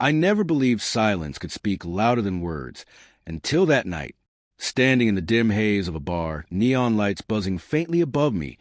I never believed silence could speak louder than words, until that night, standing in the dim haze of a bar, neon lights buzzing faintly above me,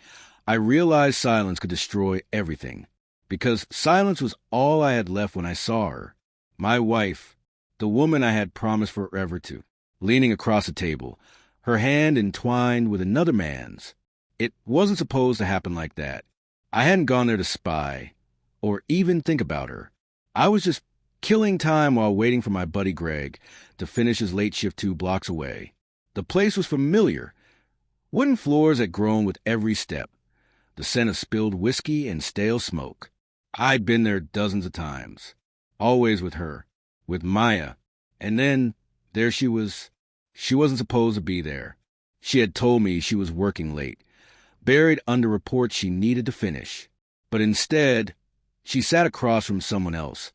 I realized silence could destroy everything. Because silence was all I had left when I saw her. My wife, the woman I had promised forever to, leaning across the table, her hand entwined with another man's. It wasn't supposed to happen like that. I hadn't gone there to spy, or even think about her. I was just killing time while waiting for my buddy Greg to finish his late shift 2 blocks away. The place was familiar. Wooden floors had grown with every step. The scent of spilled whiskey and stale smoke. I'd been there dozens of times. Always with her. With Maya. And then, there she was. She wasn't supposed to be there. She had told me she was working late, buried under reports she needed to finish. But instead, she sat across from someone else,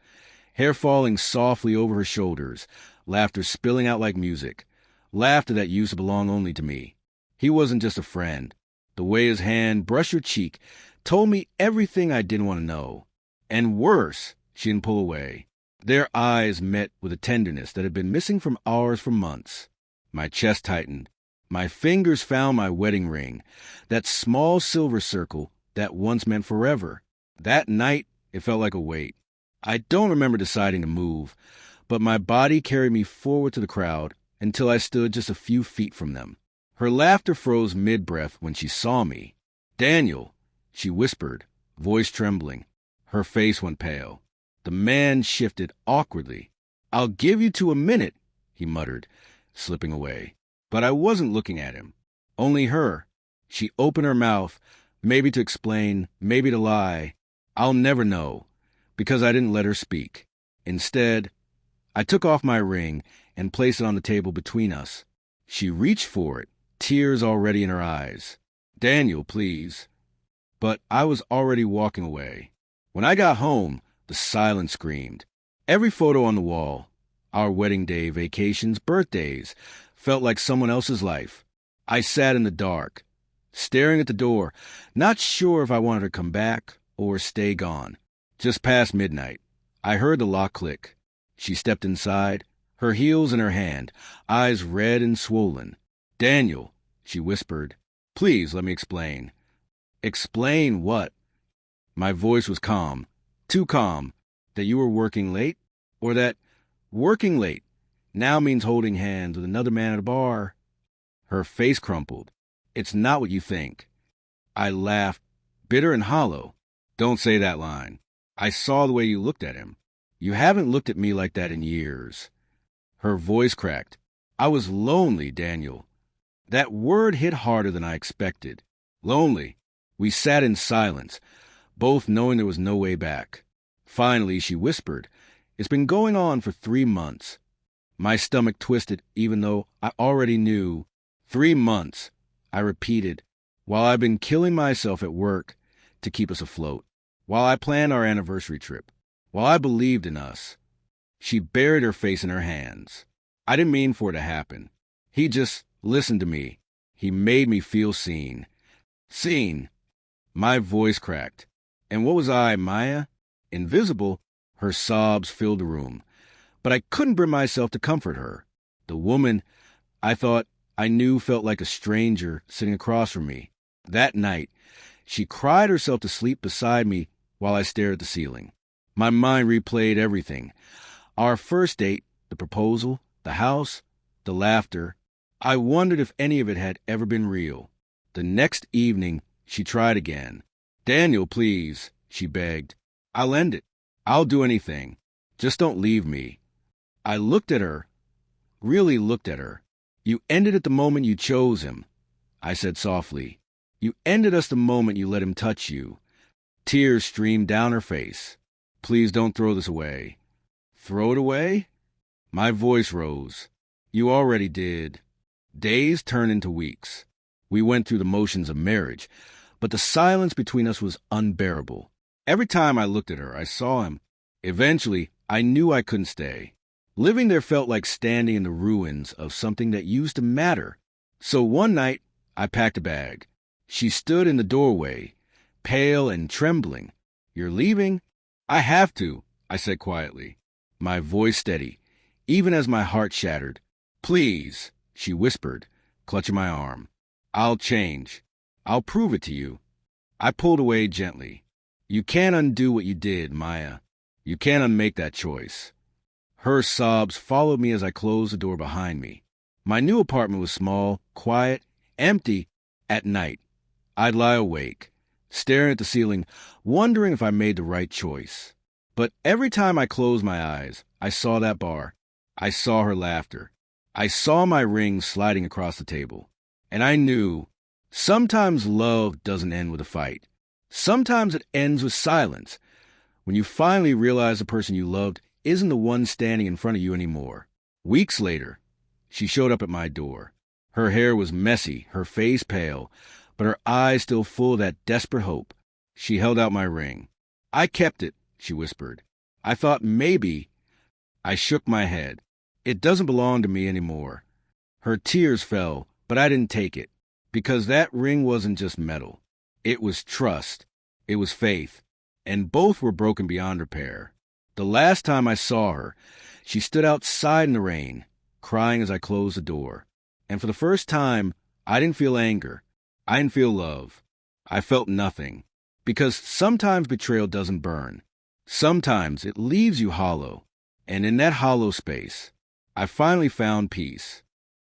hair falling softly over her shoulders, laughter spilling out like music, laughter that used to belong only to me. He wasn't just a friend. The way his hand brushed her cheek told me everything I didn't want to know. And worse, she didn't pull away. Their eyes met with a tenderness that had been missing from ours for months. My chest tightened. My fingers found my wedding ring, that small silver circle that once meant forever. That night, it felt like a weight. I don't remember deciding to move, but my body carried me forward to the crowd until I stood just a few feet from them. Her laughter froze mid-breath when she saw me. "Daniel," she whispered, voice trembling. Her face went pale. The man shifted awkwardly. "I'll give you 2 a minute," he muttered, slipping away. But I wasn't looking at him. Only her. She opened her mouth, maybe to explain, maybe to lie. I'll never know, because I didn't let her speak. Instead, I took off my ring and placed it on the table between us. She reached for it, tears already in her eyes. "Daniel, please." But I was already walking away. When I got home, the silence screamed. Every photo on the wall, our wedding day, vacations, birthdays, felt like someone else's life. I sat in the dark, staring at the door, not sure if I wanted her to come back or stay gone. Just past midnight, I heard the lock click. She stepped inside, her heels in her hand, eyes red and swollen. "Daniel," she whispered, "please let me explain." "Explain what?" My voice was calm, too calm. "That you were working late? Or that working late now means holding hands with another man at a bar?" Her face crumpled. "It's not what you think." I laughed, bitter and hollow. "Don't say that line. I saw the way you looked at him. You haven't looked at me like that in years." Her voice cracked. "I was lonely, Daniel." That word hit harder than I expected. Lonely. We sat in silence, both knowing there was no way back. Finally, she whispered, "It's been going on for 3 months." My stomach twisted, even though I already knew. 3 months, I repeated, while I've been killing myself at work to keep us afloat, while I planned our anniversary trip, while I believed in us. She buried her face in her hands. I didn't mean for it to happen. He just listened to me. He made me feel seen. Seen. My voice cracked. And what was I, Maya? Invisible? Her sobs filled the room. But I couldn't bring myself to comfort her. The woman I thought I knew felt like a stranger sitting across from me. That night, she cried herself to sleep beside me while I stared at the ceiling. My mind replayed everything. Our first date, the proposal, the house, the laughter. I wondered if any of it had ever been real. The next evening, she tried again. "Daniel, please," she begged. "I'll end it. I'll do anything. Just don't leave me." I looked at her, really looked at her. "You ended at the moment you chose him," I said softly. "You ended us the moment you let him touch you." Tears streamed down her face. "Please don't throw this away." "Throw it away?" My voice rose. "You already did." Days turned into weeks. We went through the motions of marriage, but the silence between us was unbearable. Every time I looked at her, I saw him. Eventually, I knew I couldn't stay. Living there felt like standing in the ruins of something that used to matter. So one night, I packed a bag. She stood in the doorway, pale and trembling. "You're leaving?" "I have to," I said quietly. my voice steady, even as my heart shattered. "Please," she whispered, clutching my arm. "I'll change. I'll prove it to you." I pulled away gently. "You can't undo what you did, Maya. You can't unmake that choice." Her sobs followed me as I closed the door behind me. My new apartment was small, quiet, empty. At night, I'd lie awake, staring at the ceiling, wondering if I made the right choice. But every time I closed my eyes, I saw that bar. I saw her laughter. I saw my ring sliding across the table. And I knew sometimes love doesn't end with a fight. Sometimes it ends with silence. When you finally realize the person you loved isn't the one standing in front of you anymore. Weeks later, she showed up at my door. Her hair was messy, her face pale, but her eyes still full of that desperate hope. She held out my ring. "I kept it," she whispered. "I thought maybe—" I shook my head. "It doesn't belong to me anymore." Her tears fell, but I didn't take it, because that ring wasn't just metal. It was trust. It was faith. And both were broken beyond repair. The last time I saw her, she stood outside in the rain, crying as I closed the door. And for the first time, I didn't feel anger. I didn't feel love. I felt nothing. Because sometimes betrayal doesn't burn. Sometimes it leaves you hollow. And in that hollow space, I finally found peace.